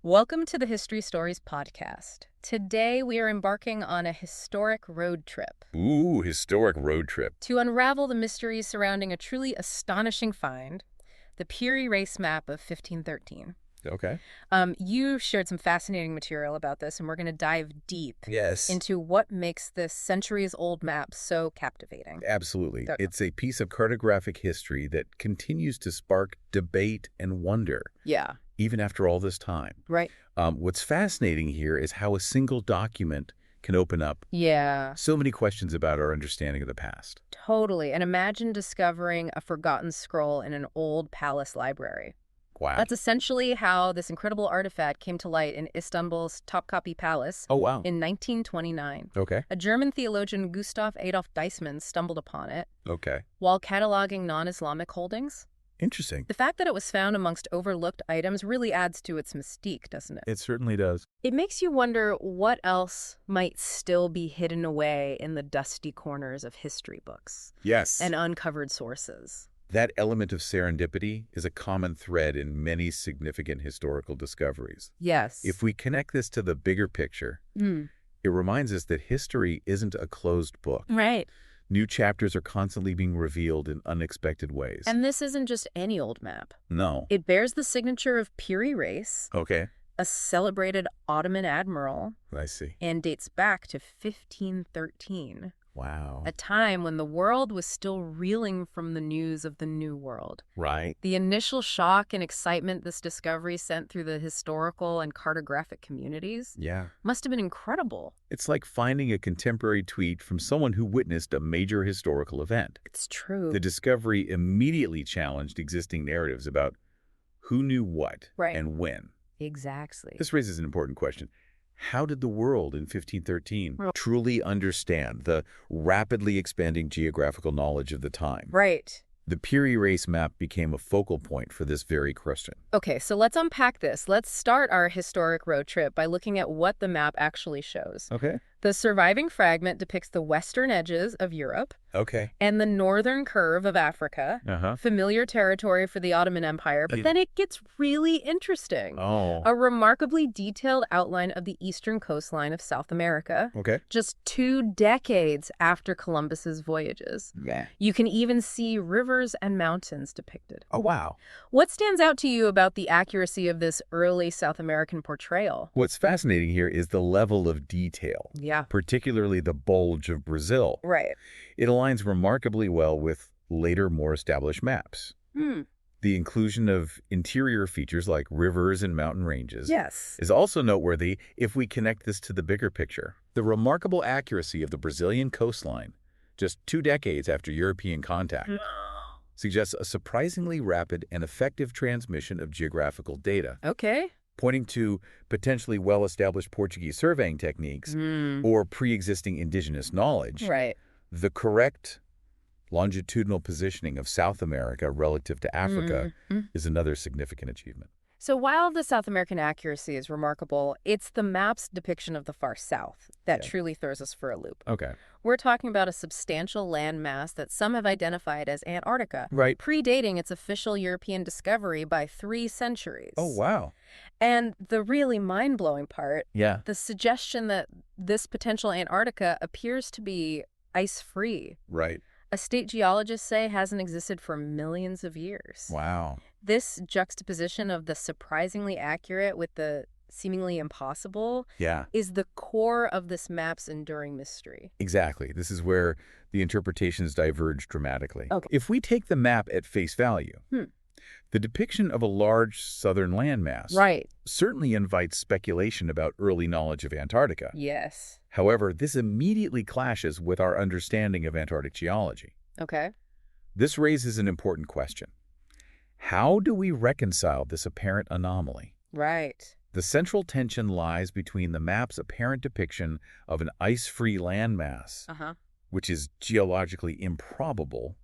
Welcome to the History Stories podcast. Today we are embarking on a historic road trip Ooh, historic road trip. to unravel the mysteries surrounding a truly astonishing find, the Piri Reis Map of 1513. Okay. You shared some fascinating material about this, and we're going to dive deep Yes. into what makes this centuries-old map so captivating. Absolutely. So- It's a piece of cartographic history that continues to spark debate and wonder, Yeah, even after all this time. right. What's fascinating here is how a single document can open up Yeah, so many questions about our understanding of the past. totally. And imagine discovering a forgotten scroll in an old palace library. Wow. That's essentially how this incredible artifact came to light in Istanbul's Topkapi Palace Oh, wow. in 1929. Okay. A German theologian, Gustav Adolf Deismann, stumbled upon it Okay. while cataloging non-Islamic holdings. Interesting. The fact that it was found amongst overlooked items really adds to its mystique, doesn't it? It certainly does. It makes you wonder what else might still be hidden away in the dusty corners of history books Yes. and uncovered sources. That element of serendipity is a common thread in many significant historical discoveries. Yes. If we connect this to the bigger picture, it reminds us that history isn't a closed book. Right. New chapters are constantly being revealed in unexpected ways. And this isn't just any old map. No. It bears the signature of Piri Reis, Okay. a celebrated Ottoman admiral, I see. and dates back to 1513, Wow. a time when the world was still reeling from the news of the New World. Right. The initial shock and excitement this discovery sent through the historical and cartographic communities Yeah. must have been incredible. It's like finding a contemporary tweet from someone who witnessed a major historical event. It's true. The discovery immediately challenged existing narratives about who knew what Right. and when. Exactly. This raises an important question. How did the world in 1513 Well- truly understand the rapidly expanding geographical knowledge of the time? Right. The Piri Reis Map became a focal point for this very question. Okay, so let's unpack this. Let's start our historic road trip by looking at what the map actually shows. Okay. The surviving fragment depicts the western edges of Europe Okay. and the northern curve of Africa, Uh-huh. familiar territory for the Ottoman Empire, but then it gets really interesting. Oh. A remarkably detailed outline of the eastern coastline of South America, Okay. just 2 decades after Columbus's voyages. Yeah. You can even see rivers and mountains depicted. Oh, wow. What stands out to you about the accuracy of this early South American portrayal? What's fascinating here is the level of detail, Yeah. particularly the bulge of Brazil. Right. It aligns remarkably well with later, more established maps. The inclusion of interior features like rivers and mountain ranges Yes. is also noteworthy if we connect this to the bigger picture. The remarkable accuracy of the Brazilian coastline, just 2 decades after European contact, suggests a surprisingly rapid and effective transmission of geographical data, Okay. pointing to potentially well-established Portuguese surveying techniques or pre-existing indigenous knowledge. Right. The correct longitudinal positioning of South America relative to Africa is another significant achievement. So while the South American accuracy is remarkable, it's the map's depiction of the far south that truly throws us for a loop. Okay. We're talking about a substantial landmass that some have identified as Antarctica, Right. predating its official European discovery by 3 centuries. Oh, wow. And the really mind-blowing part, Yeah. the suggestion that this potential Antarctica appears to be ice-free. Right. A state geologists say hasn't existed for millions of years. Wow. This juxtaposition of the surprisingly accurate with the seemingly impossible Yeah. is the core of this map's enduring mystery. Exactly. This is where the interpretations diverge dramatically. Okay. If we take the map at face value, the depiction of a large southern landmass Right. certainly invites speculation about early knowledge of Antarctica. Yes. However, this immediately clashes with our understanding of Antarctic geology. Okay. This raises an important question. How do we reconcile this apparent anomaly? Right. The central tension lies between the map's apparent depiction of an ice-free landmass, which is geologically improbable,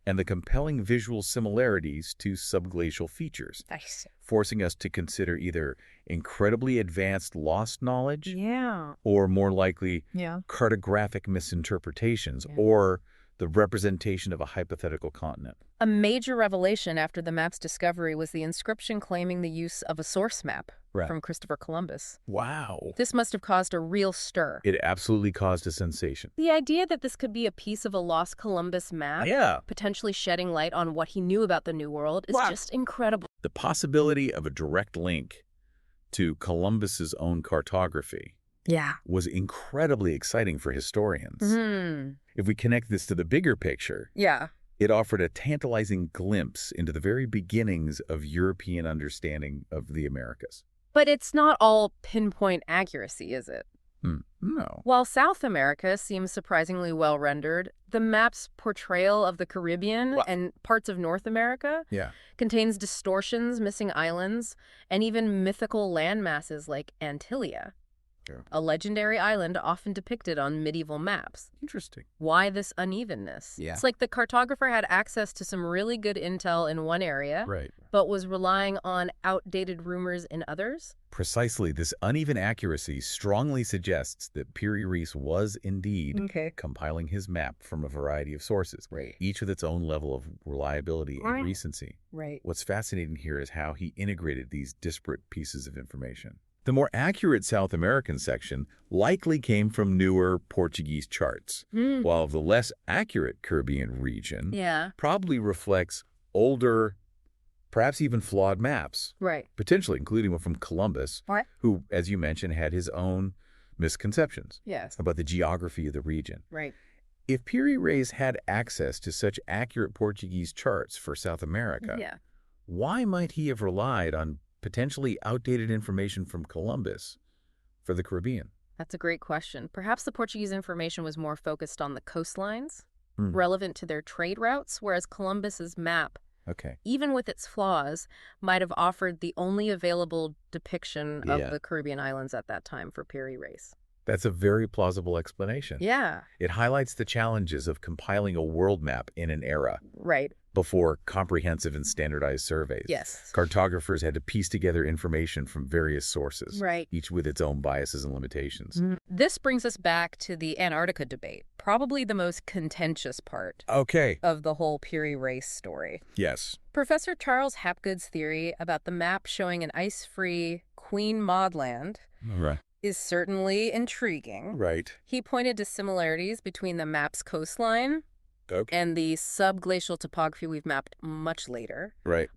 and the compelling visual similarities to subglacial features, I see. forcing us to consider either incredibly advanced lost knowledge Yeah. or, more likely, Yeah. cartographic misinterpretations Yeah. or the representation of a hypothetical continent. A major revelation after the map's discovery was the inscription claiming the use of a source map from Christopher Columbus. Wow. This must have caused a real stir. It absolutely caused a sensation. The idea that this could be a piece of a lost Columbus map, potentially shedding light on what he knew about the New World, is just incredible. The possibility of a direct link to Columbus's own cartography was incredibly exciting for historians. If we connect this to the bigger picture, it offered a tantalizing glimpse into the very beginnings of European understanding of the Americas. But it's not all pinpoint accuracy, is it? No. While South America seems surprisingly well rendered, the map's portrayal of the Caribbean and parts of North America contains distortions, missing islands, and even mythical landmasses like Antilia, a legendary island often depicted on medieval maps. Interesting. Why this unevenness? It's like the cartographer had access to some really good intel in one area, but was relying on outdated rumors in others? Precisely. This uneven accuracy strongly suggests that Piri Reis was indeed compiling his map from a variety of sources, each with its own level of reliability and recency. What's fascinating here is how he integrated these disparate pieces of information. The more accurate South American section likely came from newer Portuguese charts, while the less accurate Caribbean region probably reflects older, perhaps even flawed maps, potentially including one from Columbus, who, as you mentioned, had his own misconceptions about the geography of the region. If Piri Reis had access to such accurate Portuguese charts for South America, why might he have relied on potentially outdated information from Columbus for the Caribbean? That's a great question. Perhaps the Portuguese information was more focused on the coastlines, relevant to their trade routes, whereas Columbus's map, even with its flaws, might have offered the only available depiction of the Caribbean islands at that time for Piri Reis. That's a very plausible explanation. It highlights the challenges of compiling a world map in an era before comprehensive and standardized surveys. Cartographers had to piece together information from various sources, each with its own biases and limitations. This brings us back to the Antarctica debate, probably the most contentious part of the whole Piri Reis story. Professor Charles Hapgood's theory about the map showing an ice-free Queen Maud land is certainly intriguing. He pointed to similarities between the map's coastline and the subglacial topography we've mapped much later.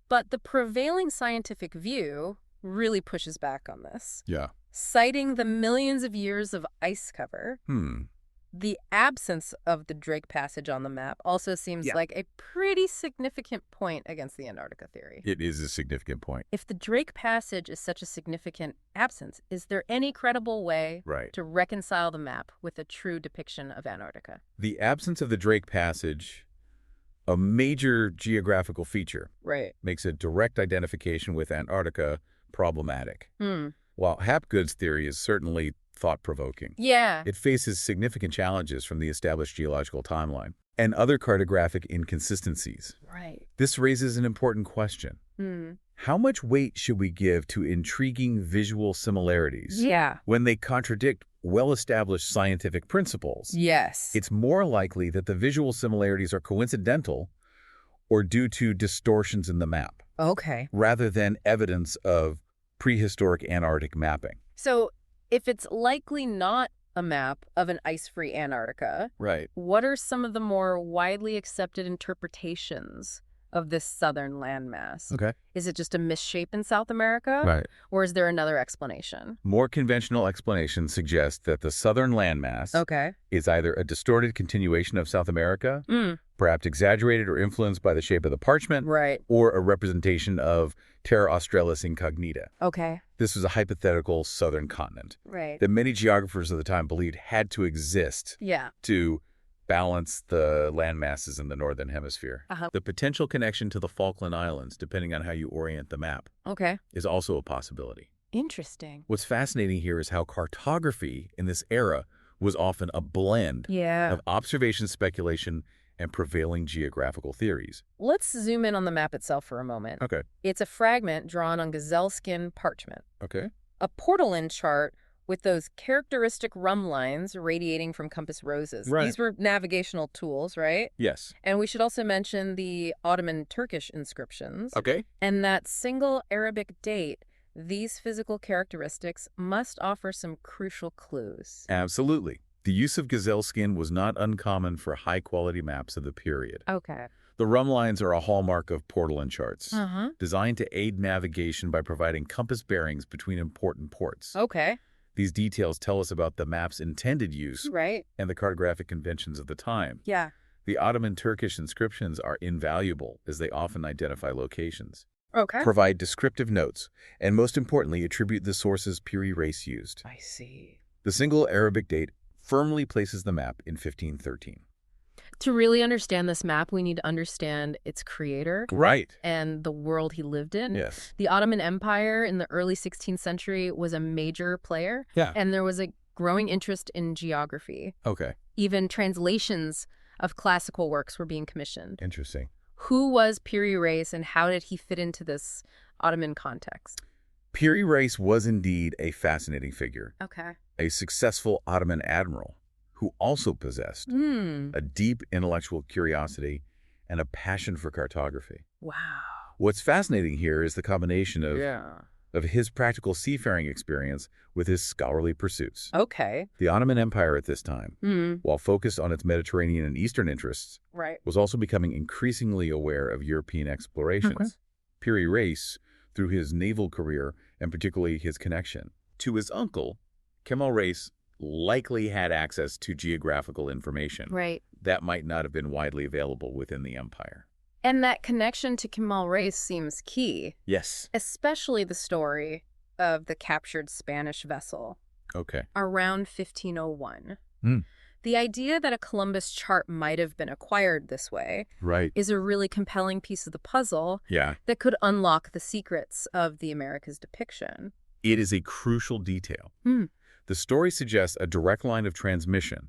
But the prevailing scientific view really pushes back on this. Citing the millions of years of ice cover, the absence of the Drake Passage on the map also seems like a pretty significant point against the Antarctica theory. It is a significant point. If the Drake Passage is such a significant absence, is there any credible way to reconcile the map with a true depiction of Antarctica? The absence of the Drake Passage, a major geographical feature, makes a direct identification with Antarctica problematic. While Hapgood's theory is certainly thought-provoking, it faces significant challenges from the established geological timeline and other cartographic inconsistencies. This raises an important question. How much weight should we give to intriguing visual similarities when they contradict well-established scientific principles? It's more likely that the visual similarities are coincidental or due to distortions in the map, rather than evidence of prehistoric Antarctic mapping. So if it's likely not a map of an ice-free Antarctica, what are some of the more widely accepted interpretations of this southern landmass? Is it just a misshape in South America? Or is there another explanation? More conventional explanations suggest that the southern landmass is either a distorted continuation of South America, perhaps exaggerated or influenced by the shape of the parchment, or a representation of Terra Australis Incognita. This was a hypothetical southern continent that many geographers of the time believed had to exist to balance the land masses in the northern hemisphere. The potential connection to the Falkland Islands, depending on how you orient the map, is also a possibility. Interesting. What's fascinating here is how cartography in this era was often a blend of observation, speculation, and prevailing geographical theories. Let's zoom in on the map itself for a moment. It's a fragment drawn on gazelle skin parchment. A portolan chart with those characteristic rum lines radiating from compass roses. Right. These were navigational tools, right? Yes. And we should also mention the Ottoman Turkish inscriptions. Okay. And that single Arabic date. These physical characteristics must offer some crucial clues. Absolutely. The use of gazelle skin was not uncommon for high-quality maps of the period. Okay. The rum lines are a hallmark of portolan charts, Uh-huh. designed to aid navigation by providing compass bearings between important ports. Okay. These details tell us about the map's intended use Right. and the cartographic conventions of the time. Yeah. The Ottoman Turkish inscriptions are invaluable as they often identify locations, Okay. provide descriptive notes, and most importantly, attribute the sources Piri Reis used. I see. The single Arabic date firmly places the map in 1513. To really understand this map, we need to understand its creator. Right. And the world he lived in. Yes. The Ottoman Empire in the early 16th century was a major player. Yeah. And there was a growing interest in geography. Okay. Even translations of classical works were being commissioned. Interesting. Who was Piri Reis and how did he fit into this Ottoman context? Piri Reis was indeed a fascinating figure, Okay. a successful Ottoman admiral who also possessed a deep intellectual curiosity and a passion for cartography. Wow. What's fascinating here is the combination of his practical seafaring experience with his scholarly pursuits. Okay. The Ottoman Empire at this time, while focused on its Mediterranean and Eastern interests, Right. was also becoming increasingly aware of European explorations. Okay. Piri Reis, through his naval career and particularly his connection to his uncle, Kemal Reis, likely had access to geographical information Right. that might not have been widely available within the empire. And that connection to Kemal Reis seems key, Yes. especially the story of the captured Spanish vessel Okay. around 1501. Hmm. The idea that a Columbus chart might have been acquired this way Right. is a really compelling piece of the puzzle Yeah. that could unlock the secrets of the Americas depiction. It is a crucial detail. The story suggests a direct line of transmission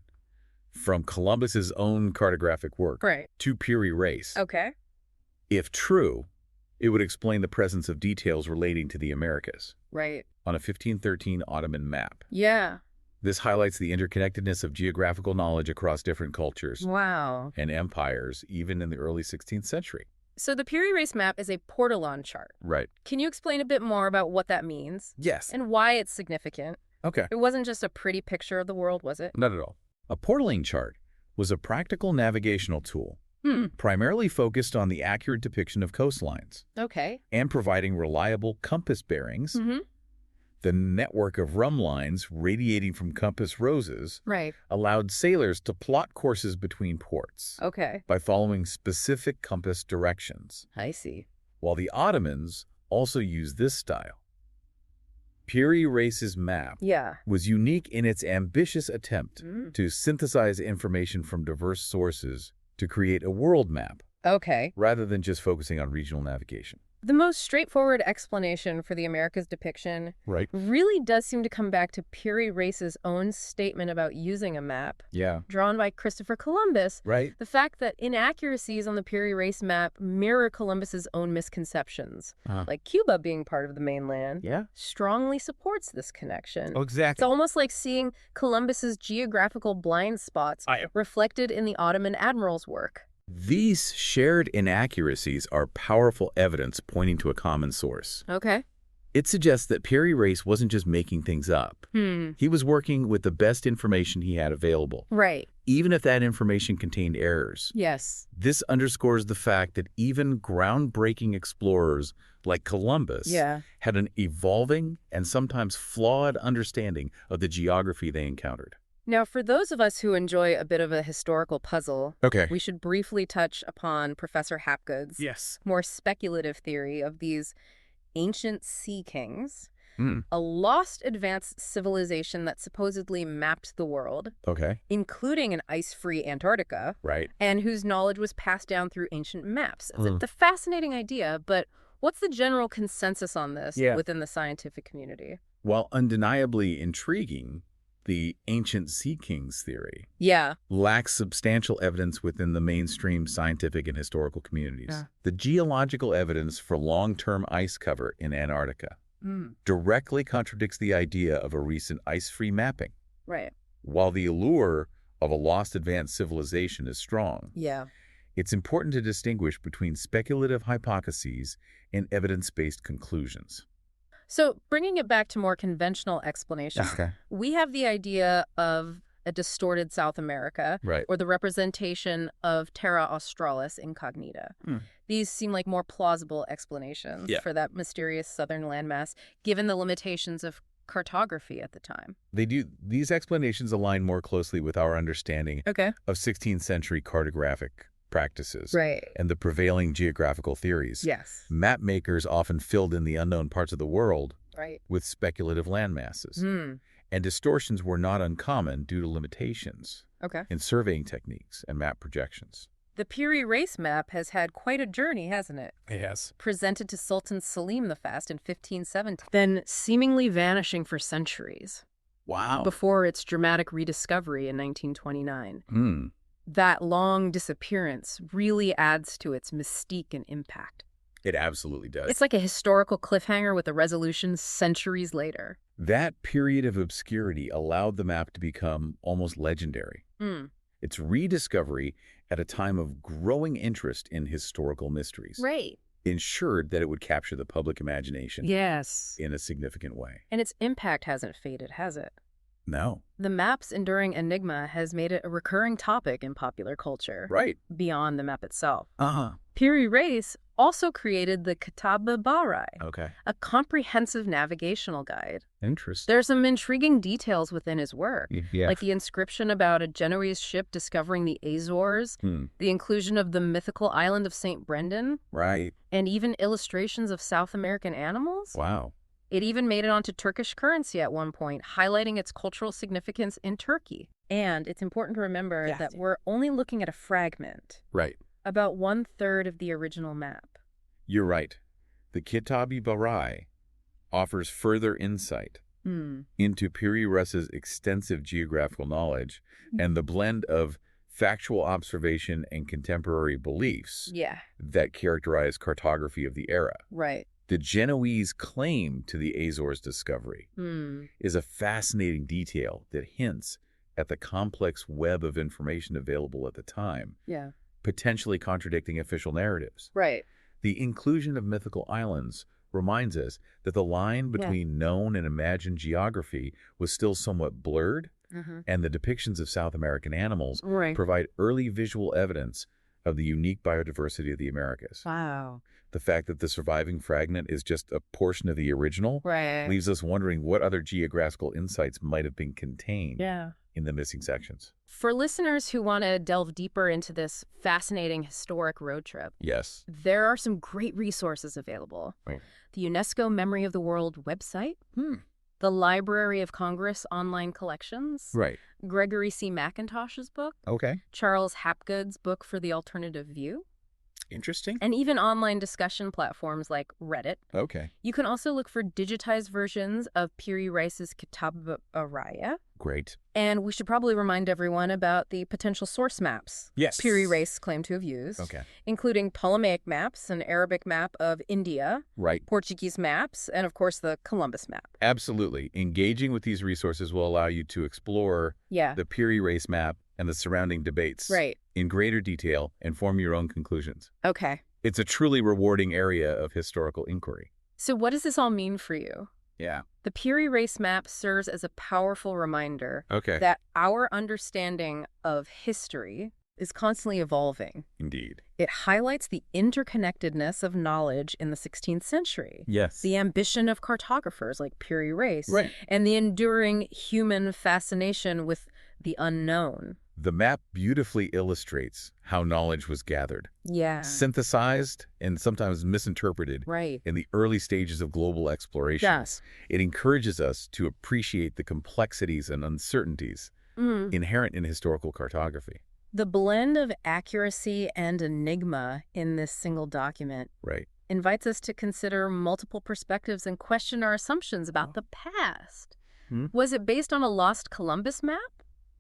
from Columbus's own cartographic work Right. to Piri Reis. Okay. If true, it would explain the presence of details relating to the Americas Right. on a 1513 Ottoman map. Yeah. This highlights the interconnectedness of geographical knowledge across different cultures Wow. and empires, even in the early 16th century. So the Piri Reis map is a portolan chart. Right. Can you explain a bit more about what that means Yes. and why it's significant? Okay. It wasn't just a pretty picture of the world, was it? Not at all. A portolan chart was a practical navigational tool, primarily focused on the accurate depiction of coastlines Okay. and providing reliable compass bearings. The network of rum lines radiating from compass roses Right. allowed sailors to plot courses between ports Okay. by following specific compass directions, I see. while the Ottomans also used this style. Piri Reis's map Yeah. was unique in its ambitious attempt to synthesize information from diverse sources to create a world map, Okay. rather than just focusing on regional navigation. The most straightforward explanation for the Americas depiction Right. really does seem to come back to Piri Reis's own statement about using a map Yeah. drawn by Christopher Columbus. Right. The fact that inaccuracies on the Piri Reis map mirror Columbus's own misconceptions, like Cuba being part of the mainland, Yeah. strongly supports this connection. Oh, It's exactly. almost like seeing Columbus's geographical blind spots reflected in the Ottoman admiral's work. These shared inaccuracies are powerful evidence pointing to a common source. Okay. It suggests that Piri Reis wasn't just making things up. He was working with the best information he had available, Right. even if that information contained errors. Yes. This underscores the fact that even groundbreaking explorers like Columbus had an evolving and sometimes flawed understanding of the geography they encountered. Now, for those of us who enjoy a bit of a historical puzzle, Okay. we should briefly touch upon Professor Hapgood's more speculative theory of these ancient sea kings, a lost advanced civilization that supposedly mapped the world, Okay. including an ice-free Antarctica, Right. and whose knowledge was passed down through ancient maps. It's a fascinating idea, but what's the general consensus on this within the scientific community? While undeniably intriguing, the ancient sea kings theory lacks substantial evidence within the mainstream scientific and historical communities. The geological evidence for long-term ice cover in Antarctica directly contradicts the idea of a recent ice-free mapping. Right. While the allure of a lost advanced civilization is strong, it's important to distinguish between speculative hypotheses and evidence-based conclusions. So bringing it back to more conventional explanations, we have the idea of a distorted South America, or the representation of Terra Australis incognita. These seem like more plausible explanations for that mysterious southern landmass, given the limitations of cartography at the time. They do. These explanations align more closely with our understanding of 16th century cartographic practices and the prevailing geographical theories. Map makers often filled in the unknown parts of the world with speculative landmasses. And distortions were not uncommon due to limitations in surveying techniques and map projections. The Piri Reis Map has had quite a journey, hasn't it? It has. Presented to Sultan Selim the Fast in 1517, then seemingly vanishing for centuries. Wow. Before its dramatic rediscovery in 1929. That long disappearance really adds to its mystique and impact. It absolutely does. It's like a historical cliffhanger with a resolution centuries later. That period of obscurity allowed the map to become almost legendary. Its rediscovery at a time of growing interest in historical mysteries ensured that it would capture the public imagination in a significant way. And its impact hasn't faded, has it? No. The map's enduring enigma has made it a recurring topic in popular culture. Beyond the map itself. Piri Reis also created the Kitab-e-Bahrai, a comprehensive navigational guide. Interesting. There's some intriguing details within his work, like the inscription about a Genoese ship discovering the Azores, the inclusion of the mythical island of St. Brendan, and even illustrations of South American animals. Wow. It even made it onto Turkish currency at one point, highlighting its cultural significance in Turkey. And it's important to remember that we're only looking at a fragment. About 1/3 of the original map. You're right. The Kitab-e-Bahrai offers further insight into Piri Reis's extensive geographical knowledge and the blend of factual observation and contemporary beliefs that characterize cartography of the era. The Genoese claim to the Azores discovery is a fascinating detail that hints at the complex web of information available at the time, potentially contradicting official narratives. The inclusion of mythical islands reminds us that the line between known and imagined geography was still somewhat blurred, and the depictions of South American animals provide early visual evidence of the unique biodiversity of the Americas. The fact that the surviving fragment is just a portion of the original leaves us wondering what other geographical insights might have been contained in the missing sections. For listeners who want to delve deeper into this fascinating historic road trip, there are some great resources available. The UNESCO Memory of the World website, the Library of Congress online collections, Gregory C. McIntosh's book, Charles Hapgood's book for the alternative view, Interesting. and even online discussion platforms like Reddit. You can also look for digitized versions of Piri Reis's Kitab-e-Bahrai. Great. And we should probably remind everyone about the potential source maps Piri Reis claimed to have used, including Ptolemaic maps, an Arabic map of India, Portuguese maps, and of course the Columbus map. Absolutely. Engaging with these resources will allow you to explore the Piri Reis map and the surrounding debates in greater detail and form your own conclusions. It's a truly rewarding area of historical inquiry. So what does this all mean for you? The Piri Reis Map serves as a powerful reminder that our understanding of history is constantly evolving. Indeed. It highlights the interconnectedness of knowledge in the 16th century. The ambition of cartographers like Piri Reis. And the enduring human fascination with the unknown. The map beautifully illustrates how knowledge was gathered, synthesized, and sometimes misinterpreted in the early stages of global exploration. It encourages us to appreciate the complexities and uncertainties inherent in historical cartography. The blend of accuracy and enigma in this single document invites us to consider multiple perspectives and question our assumptions about the past. Was it based on a lost Columbus map?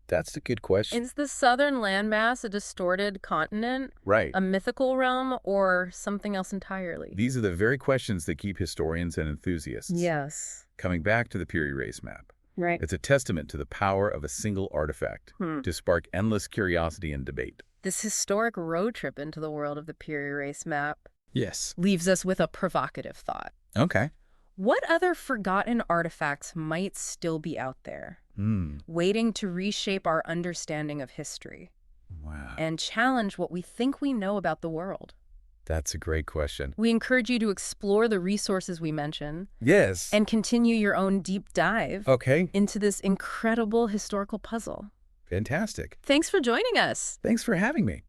That's a good question. Is the southern landmass a distorted continent? Right. A mythical realm, or something else entirely? These are the very questions that keep historians and enthusiasts. Yes. Coming back to the Piri Reis Map. Right. It's a testament to the power of a single artifact to spark endless curiosity and debate. This historic road trip into the world of the Piri Reis Map Yes. leaves us with a provocative thought. Okay. What other forgotten artifacts might still be out there, waiting to reshape our understanding of history? Wow. And challenge what we think we know about the world? That's a great question. We encourage you to explore the resources we mention. Yes. And continue your own deep dive into this incredible historical puzzle. Fantastic. Thanks for joining us. Thanks for having me.